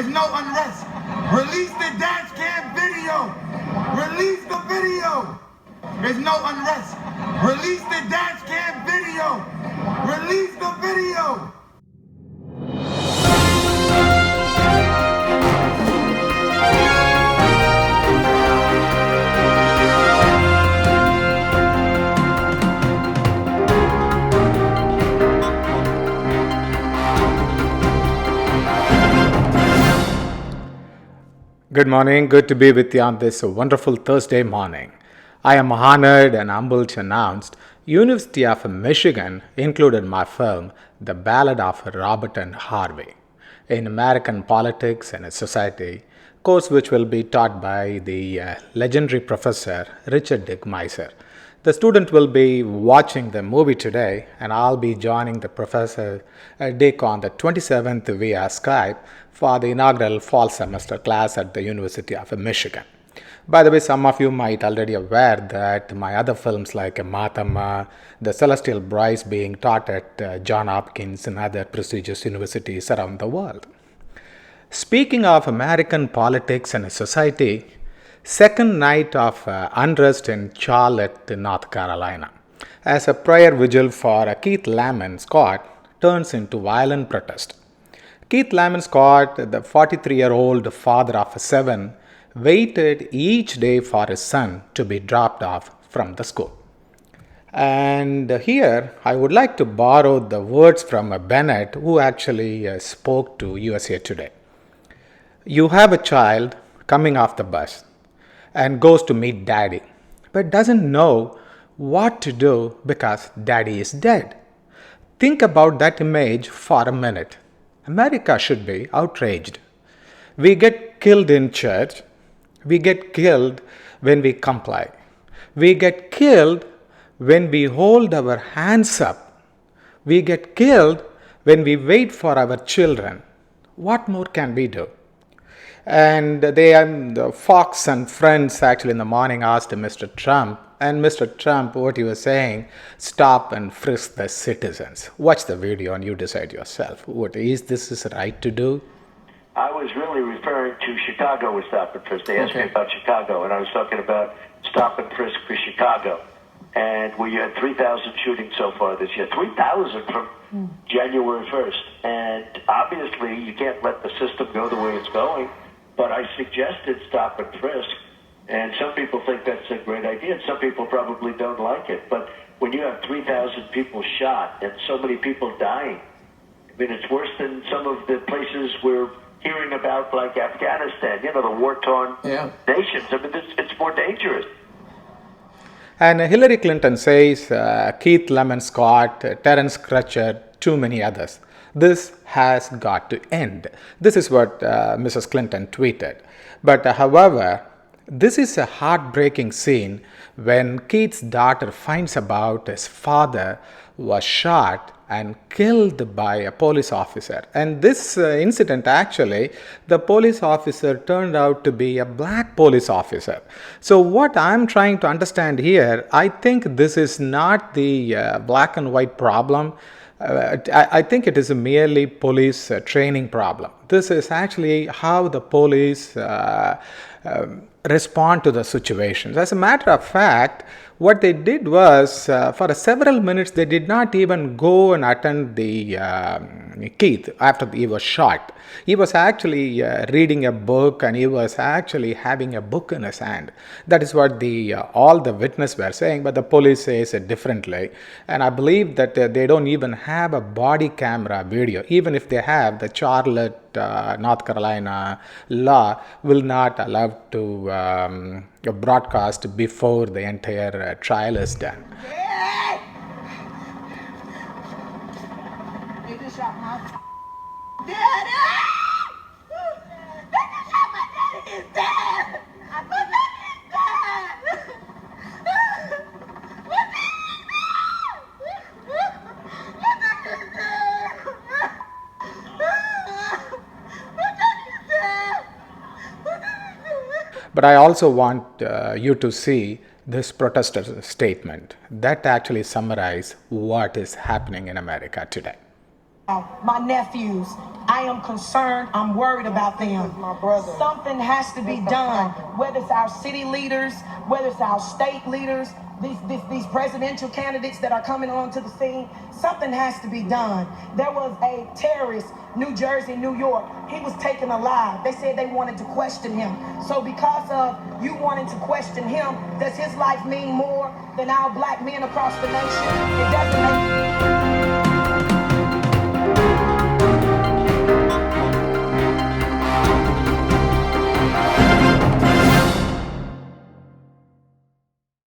There's no unrest. Release the dash cam video. Release the video. There's no unrest. Release the dash cam video. Release the video. Good morning. Good to be with you on this wonderful Thursday morning. I am honored and humbled to announce University of Michigan included my film, The Ballad of Robert Harvey, in American Politics and Society, course which will be taught by the legendary Professor Richard Dick Meisler. The student will be watching the movie today, and I'll be joining the Professor Dick on the 27th via Skype for the inaugural fall semester class at the University of Michigan. By the way, some of you might already aware that my other films like Mathamma The Celestial Brides being taught at Johns Hopkins and other prestigious universities around the world. Speaking of American politics and society, second night of unrest in Charlotte, North Carolina, as a prayer vigil for Keith Lamont Scott turns into violent protest. Keith Lamont Scott, the 43-year-old father of 7, waited each day for his son to be dropped off from the school. And here I would like to borrow the words from Bennett, who actually spoke to USA Today. You have a child coming off the bus and goes to meet daddy, but doesn't know what to do because daddy is dead. Think about that image for a minute. America should be outraged. We get killed in church. We get killed when we comply. We get killed when we hold our hands up. We get killed when we wait for our children. What more can we do? And the Fox and Friends actually in the morning asked Mr. Trump, and Mr. Trump, what he was saying, stop and frisk the citizens. Watch the video and you decide yourself. What is this right to do? I was really referring to Chicago with stop and frisk. They asked me about Chicago, and I was talking about stop and frisk for Chicago. And we had 3,000 shootings so far this year. 3,000 from January 1st. And obviously you can't let the system go the way it's going. But I suggested stop and frisk, and some people think that's a great idea, and some people probably don't like it. But when you have 3,000 people shot and so many people dying, I mean, it's worse than some of the places we're hearing about, like Afghanistan, the war-torn nations. I mean, it's more dangerous. And Hillary Clinton says, Keith Lamont Scott, Terence Crutcher, too many others. This has got to end. This is what Mrs. Clinton tweeted. But however, this is a heartbreaking scene when Keith's daughter finds out his father was shot and killed by a police officer. And this incident actually, the police officer turned out to be a black police officer. So what I'm trying to understand here, I think this is not the black and white problem. I think it is a merely police training problem. This is actually how the police respond to the situations. As a matter of fact, what they did was, for several minutes, they did not even go and attend the Keith after he was shot. He was actually reading a book, and he was actually having a book in his hand. That is what all the witnesses were saying, but the police says it differently. And I believe that they don't even have a body camera video. Even if they have, the Charlotte, North Carolina law will not allow to broadcast before the entire trial is done. They just shot my daddy! They just shot my daddy! He's dead! My daddy is dead! My daddy is dead! My daddy is dead! My daddy is dead! My daddy is dead! But I also want you to see this protester statement that actually summarizes what is happening in America today. My nephews, I am concerned, I'm worried about them. Something has to be done, whether it's our city leaders, whether it's our state leaders, these presidential candidates that are coming onto the scene. Something has to be done. There was a terrorist, New Jersey, New York. He was taken alive. They said they wanted to question him. So because of you wanting to question him, does his life mean more than our black men across the nation? It doesn't make